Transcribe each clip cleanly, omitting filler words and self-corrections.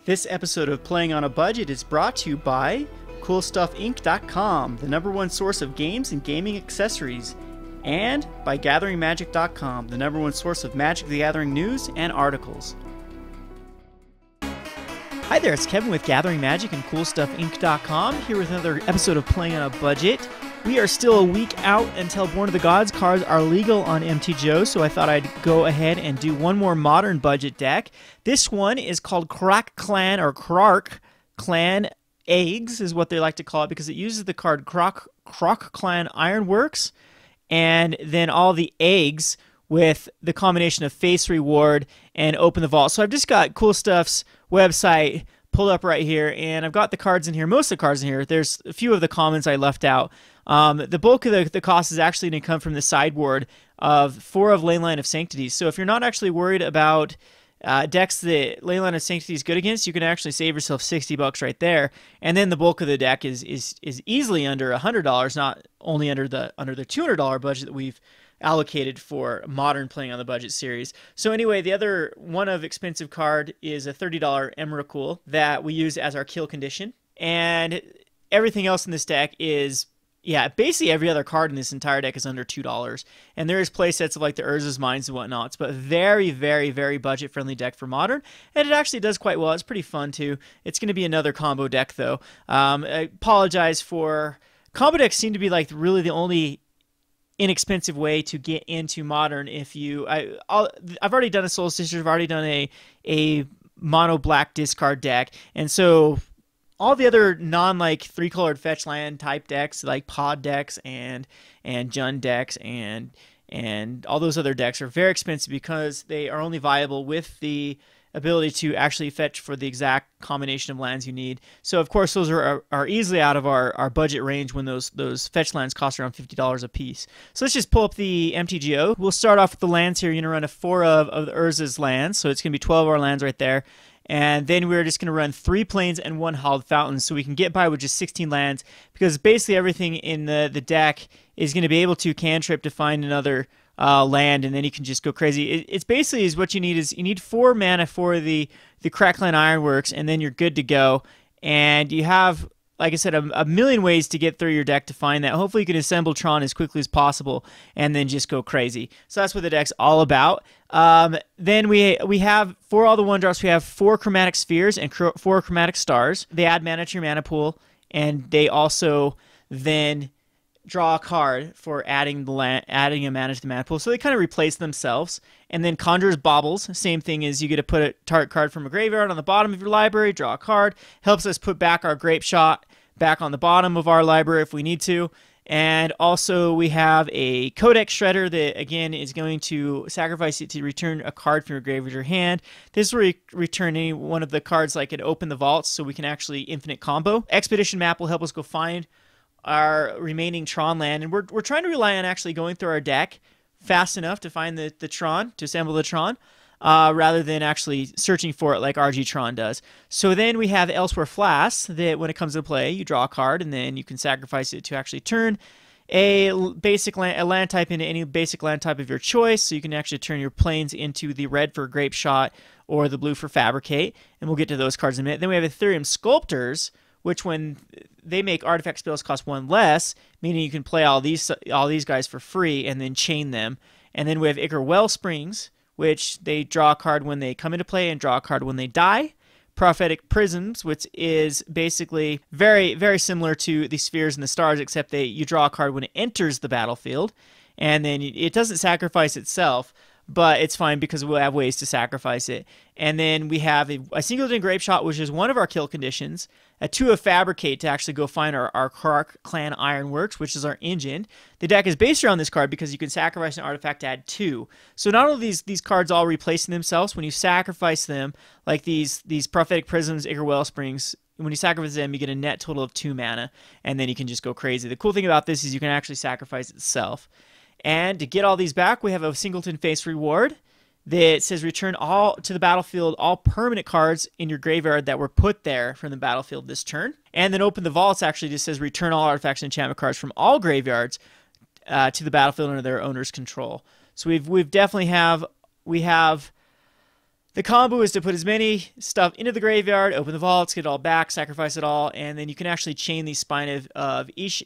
This episode of Playing on a Budget is brought to you by CoolStuffInc.com, the #1 source of games and gaming accessories, and by GatheringMagic.com, the #1 source of Magic the Gathering news and articles. Hi there, it's Kevin with Gathering Magic and CoolStuffInc.com, here with another episode of Playing on a Budget. We are still a week out until Born of the Gods cards are legal on MTG, so I thought I'd go ahead and do one more modern budget deck. This one is called Krark-Clan, or Krark-Clan Eggs is what they like to call it, because it uses the card Krark-Clan Ironworks, and then all the eggs with the combination of face reward and open the vault. So I've just got Cool Stuff's website pulled up right here, and I've got the cards in here, most of the cards in here. There's a few of the commons I left out. The bulk of the cost is actually going to come from the sideboard of 4 of Leyline of Sanctity. So if you're not actually worried about decks that Leyline of Sanctity is good against, you can actually save yourself $60 right there. And then the bulk of the deck is easily under $100, not only under the $200 budget that we've allocated for modern Playing on the Budget series. So anyway, the other one of expensive card is a $30 Emrakul that we use as our kill condition. And everything else in this deck is, yeah, basically every other card in this entire deck is under $2. And there is play sets of like the Urza's Mines and whatnots, but very, very, very budget-friendly deck for modern. And it actually does quite well. It's pretty fun, too. It's going to be another combo deck, though. I apologize for... Combo decks seem to be like really the only inexpensive way to get into modern. If you... I've already done a Soul Stitcher. I've already done a mono black discard deck. And so... all the other non-like 3-colored fetch land type decks, like pod decks and Jund decks and all those other decks, are very expensive because they are only viable with the ability to actually fetch for the exact combination of lands you need. So of course those are easily out of our budget range when those fetch lands cost around $50 a piece. So let's just pull up the MTGO. We'll start off with the lands here. You're going to run a 4 of the Urza's lands, so it's going to be 12 of our lands right there. And then we're just going to run 3 plains and 1 Hallowed Fountain, so we can get by with just 16 lands, because basically everything in the deck is going to be able to cantrip to find another land, and then you can just go crazy. It's basically what you need is you need 4 mana for the Krark-Clan Ironworks, and then you're good to go. And you have, like I said, a million ways to get through your deck to find that. Hopefully you can assemble Tron as quickly as possible and then just go crazy. So that's what the deck's all about. Then we have, for all the 1-drops, we have 4 Chromatic Spheres and 4 Chromatic Stars. They add mana to your mana pool, and they also then draw a card for adding a mana to the mana pool. So they kind of replace themselves. And then Conjurer's Baubles, same thing as you get to put a target card from a graveyard on the bottom of your library, draw a card, helps us put back our Grapeshot back on the bottom of our library if we need to. And also we have a Codex Shredder that, again, is going to sacrifice it to return a card from your graveyard to your hand. This will return any one of the cards like it Open the Vaults, so we can actually infinite combo. Expedition Map will help us go find our remaining Tron land, and we're trying to rely on actually going through our deck fast enough to find the Tron, to assemble the Tron, rather than actually searching for it like RG Tron does. So then we have Elsewhere Flask, that when it comes to play, you draw a card, and then you can sacrifice it to actually turn a land type into any basic land type of your choice. So you can actually turn your plains into the red for Grapeshot or the blue for Fabricate, and we'll get to those cards in a minute. Then we have Etherium Sculptors, which when they make artifact spells cost 1 less, meaning you can play all these guys for free and then chain them. And then we have Ichor Wellsprings, which they draw a card when they come into play and draw a card when they die. Prophetic Prisms, which is basically very, very similar to the Spheres and the Stars, except you draw a card when it enters the battlefield, and then it doesn't sacrifice itself, but it's fine because we'll have ways to sacrifice it. And then we have a Singleton Grapeshot, which is one of our kill conditions, a 2 of Fabricate to actually go find our Krark-Clan Ironworks, which is our engine. The deck is based around this card because you can sacrifice an artifact to add 2. So not only these cards all replacing themselves, when you sacrifice them, like these Prophetic Prisms, Ichor Wellsprings, when you sacrifice them, you get a net total of 2 mana, and then you can just go crazy. The cool thing about this is you can actually sacrifice itself. And to get all these back, we have a Singleton face reward that says return all to the battlefield all permanent cards in your graveyard that were put there from the battlefield this turn. And then Open the Vaults actually just says return all artifacts and enchantment cards from all graveyards to the battlefield under their owner's control. So we definitely have The combo is to put as many stuff into the graveyard, open the vaults, get it all back, sacrifice it all, and then you can actually chain the Spine of Ish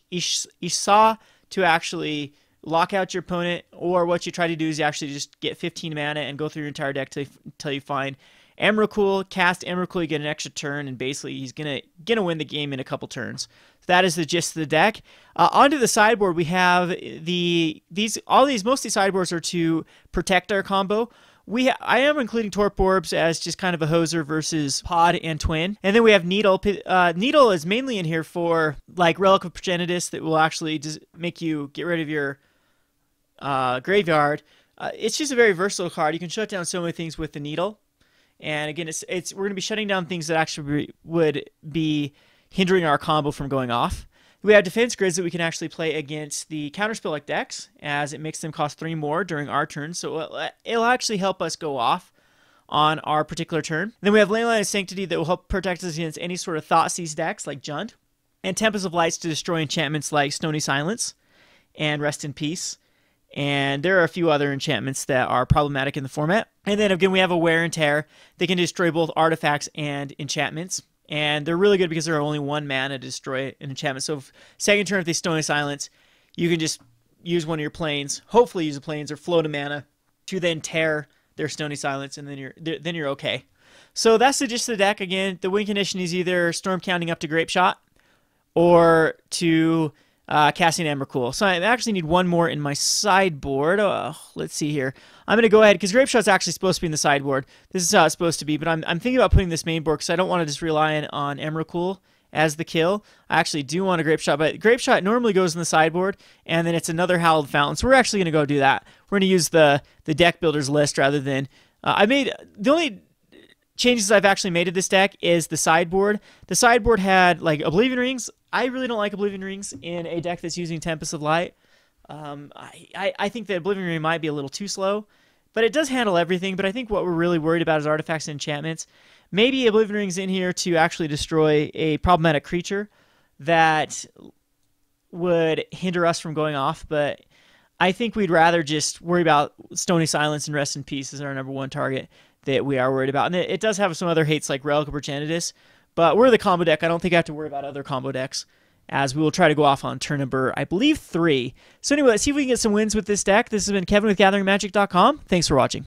Sah to actually lock out your opponent, or what you try to do is you actually just get 15 mana and go through your entire deck till you find Emrakul, cast Emrakul, you get an extra turn, and basically he's gonna win the game in a couple turns. So that is the gist of the deck. Onto the sideboard, we have mostly sideboards are to protect our combo. I am including Torpor Orbs as just kind of a hoser versus Pod and Twin. And then we have Needle. Needle is mainly in here for like Relic of Progenitus that will actually just make you get rid of your graveyard. It's just a very versatile card. You can shut down so many things with the Needle. And again, we're going to be shutting down things that actually would be hindering our combo from going off. We have defense grids that we can actually play against the counterspell-like decks, as it makes them cost 3 more during our turn, so it'll actually help us go off on our particular turn. Then we have Leyline of Sanctity that will help protect us against any sort of Thoughtseize decks like Jund, and Tempest of Light to destroy enchantments like Stony Silence and Rest in Peace. And there are a few other enchantments that are problematic in the format. And then again, we have a Wear and Tear. They can destroy both artifacts and enchantments. And they're really good because they're only 1 mana to destroy an enchantment. So second turn, if they Stony Silence, you can just use one of your planes, hopefully use a planes or float a mana to then tear their Stony Silence, and then you're okay. So that's the gist of the deck. Again, the win condition is either Storm Counting up to Grapeshot or to casting Emrakul. So I actually need one more in my sideboard. Let's see here. I'm going to go ahead, because Grapeshot's actually supposed to be in the sideboard. This is how it's supposed to be, but I'm thinking about putting this main board because I don't want to just rely on Emrakul as the kill. I actually do want a Grapeshot, but Grapeshot normally goes in the sideboard, and then it's another Hallowed Fountain. So we're actually going to go do that. We're going to use the deck builders list rather than... the only changes I've actually made to this deck is the sideboard. The sideboard had like Oblivion Rings. I really don't like Oblivion Rings in a deck that's using Tempest of Light. I think that Oblivion Ring might be a little too slow, but it does handle everything. But I think what we're really worried about is artifacts and enchantments. Maybe Oblivion Ring's in here to actually destroy a problematic creature that would hinder us from going off, but I think we'd rather just worry about Stony Silence and Rest in Peace as our #1 target that we are worried about. And it does have some other hates like Relic of Progenitus, but we're the combo deck. I don't think I have to worry about other combo decks, as we will try to go off on turn number, I believe, 3. So anyway, let's see if we can get some wins with this deck. This has been Kevin with GatheringMagic.com. Thanks for watching.